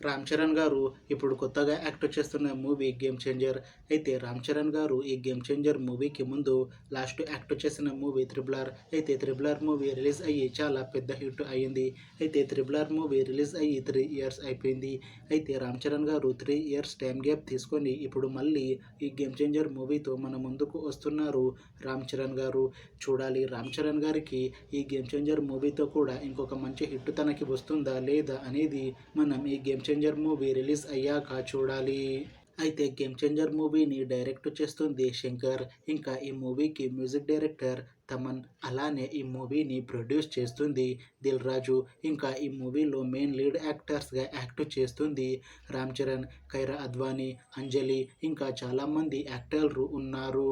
రామ్ చరణ్ గారు ఇప్పుడు కొత్తగా యాక్ట్ చేస్తున్న మూవీ గేమ్ చేంజర్. అయితే రామ్ చరణ్ గారు ఈ గేమ్ చేంజర్ మూవీకి ముందు లాస్ట్ యాక్ట్ చేసిన మూవీ త్రిబుల్ ఆర్. అయితే త్రిబుల్ ఆర్ మూవీ రిలీజ్ అయ్యి చాలా పెద్ద హిట్ అయ్యింది. అయితే త్రిబుల్ ఆర్ మూవీ రిలీజ్ అయ్యి 3 ఇయర్స్ అయిపోయింది. అయితే రామ్ చరణ్ గారు 3 ఇయర్స్ టైం గ్యాప్ తీసుకొని ఇప్పుడు మళ్ళీ ఈ గేమ్ చేంజర్ మూవీతో మన ముందుకు వస్తున్నారు రామ్ చరణ్ గారు. చూడాలి రామ్ చరణ్ గారికి ఈ గేమ్ చేంజర్ మూవీతో కూడా ఇంకొక మంచి హిట్ తనకి వస్తుందా లేదా అనేది మనం ఈ గేమ్ చేంజర్ మూవీ రిలీజ్ అయ్యాక చూడాలి. అయితే గేమ్ చేంజర్ మూవీని డైరెక్ట్ చేస్తుంది శంకర్. ఇంకా ఈ మూవీకి మ్యూజిక్ డైరెక్టర్ తమన్. అలానే ఈ మూవీని ప్రొడ్యూస్ చేస్తుంది దిల్ రాజు. ఇంకా ఈ మూవీలో మెయిన్ లీడ్ యాక్టర్స్గా యాక్ట్ చేస్తుంది రామ్ చరణ్, కైరా అద్వానీ, అంజలి ఇంకా చాలామంది యాక్టర్లు ఉన్నారు.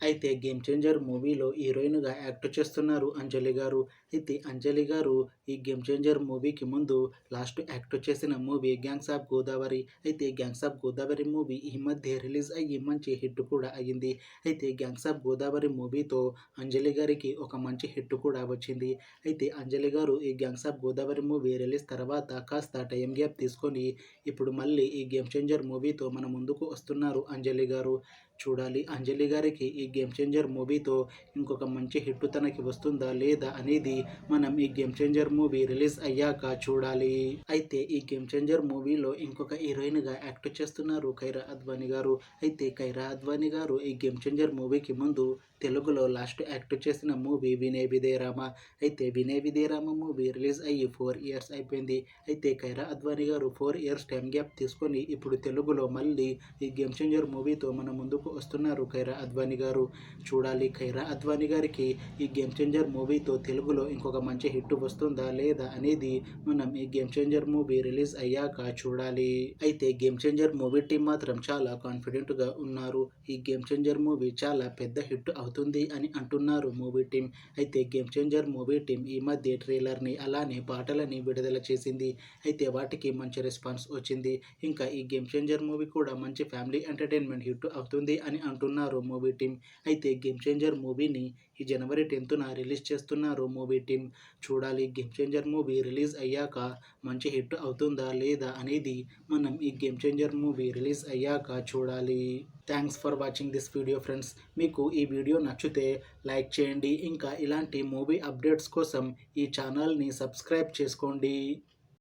అయితే గేమ్ చేంజర్ మూవీలో హీరోయిన్గా యాక్ట్ చేస్తున్నారు అంజలి గారు. అయితే అంజలి గారు ఈ గేమ్ చేంజర్ మూవీకి ముందు లాస్ట్ యాక్ట్ చేసిన మూవీ గ్యాంగ్స్ ఆఫ్ గోదావరి. అయితే గ్యాంగ్స్ ఆఫ్ గోదావరి మూవీ ఈ మధ్య రిలీజ్ అయ్యి మంచి హిట్ కూడా అయ్యింది. అయితే గ్యాంగ్స్ ఆఫ్ గోదావరి మూవీతో అంజలి గారికి ఒక మంచి హిట్ కూడా వచ్చింది. అయితే అంజలి గారు ఈ gangs of Godavari movie release తర్వాత కాస్త టైం గ్యాప్ తీసుకొని ఇప్పుడు మళ్ళీ ఈ గేమ్ చేంజర్ మూవీతో మన ముందుకు వస్తున్నారు అంజలి గారు. చూడాలి అంజలి గారికి ఈ గేమ్ చేంజర్ మూవీతో ఇంకొక మంచి హిట్ తనకి వస్తుందా లేదా అనేది మనం ఈ గేమ్ చేంజర్ మూవీ రిలీజ్ అయ్యాక చూడాలి. అయితే ఈ గేమ్ చేంజర్ మూవీలో ఇంకొక హీరోయిన్గా యాక్ట్ చేస్తున్నారు కైరా అద్వానీ గారు. అయితే కైరా అద్వానీ గారు ఈ గేమ్ చేంజర్ మూవీకి ముందు తెలుగులో లాస్ట్ యాక్ట్ చేసిన మూవీ వినయ్ విజయ్ రామ. అయితే వినయ్ విజయ్ రామ మూవీ రిలీజ్ అయ్యి 4 ఇయర్స్ అయిపోయింది. అయితే కైరా అద్వానీ గారు 4 ఇయర్స్ టైం గ్యాప్ తీసుకొని ఇప్పుడు తెలుగులో మళ్ళీ ఈ గేమ్ చేంజర్ మూవీతో మన ముందుకు వస్తున్నారు కైరా అద్వానీ గారు. చూడాలి కైరా అద్వానీ గారికి ఈ గేమ్ చేంజర్ మూవీతో తెలుగులో ఇంకొక మంచి హిట్ వస్తుందా లేదా అనేది మనం ఈ గేమ్ చేంజర్ మూవీ రిలీజ్ అయ్యాక చూడాలి. అయితే గేమ్ చేంజర్ మూవీ టీం మాత్రం చాలా కాన్ఫిడెంట్గా ఉన్నారు. ఈ గేమ్ చేంజర్ మూవీ చాలా పెద్ద హిట్ అవుతుంది అని అంటున్నారు మూవీ టీం. అయితే గేమ్ చేంజర్ మూవీ టీం ఈ మధ్య ట్రైలర్ని అలానే పాటలని విడుదల చేసింది. అయితే వాటికి మంచి రెస్పాన్స్ వచ్చింది. ఇంకా ఈ గేమ్ చేంజర్ మూవీ కూడా మంచి ఫ్యామిలీ ఎంటర్టైన్మెంట్ హిట్ అవుతుంది అని అంటున్నారు మూవీ టీం. అయితే గేమ్ చేంజర్ మూవీని ఈ జనవరి 10న రిలీజ్ చేస్తున్నారు మూవీ టీం. చూడాలి గేమ్ చేంజర్ మూవీ రిలీజ్ అయ్యాక మంచి హిట్ అవుతుందా లేదా అనేది మనం ఈ గేమ్ చేంజర్ మూవీ రిలీజ్ అయ్యాక చూడాలి. Thanks for watching this video friends. మీకు ఈ వీడియో నచ్చితే లైక్ చేయండి. ఇంకా ఇలాంటి మూవీ అప్డేట్స్ కోసం ఈ ఛానల్ని సబ్స్క్రైబ్ చేసుకోండి.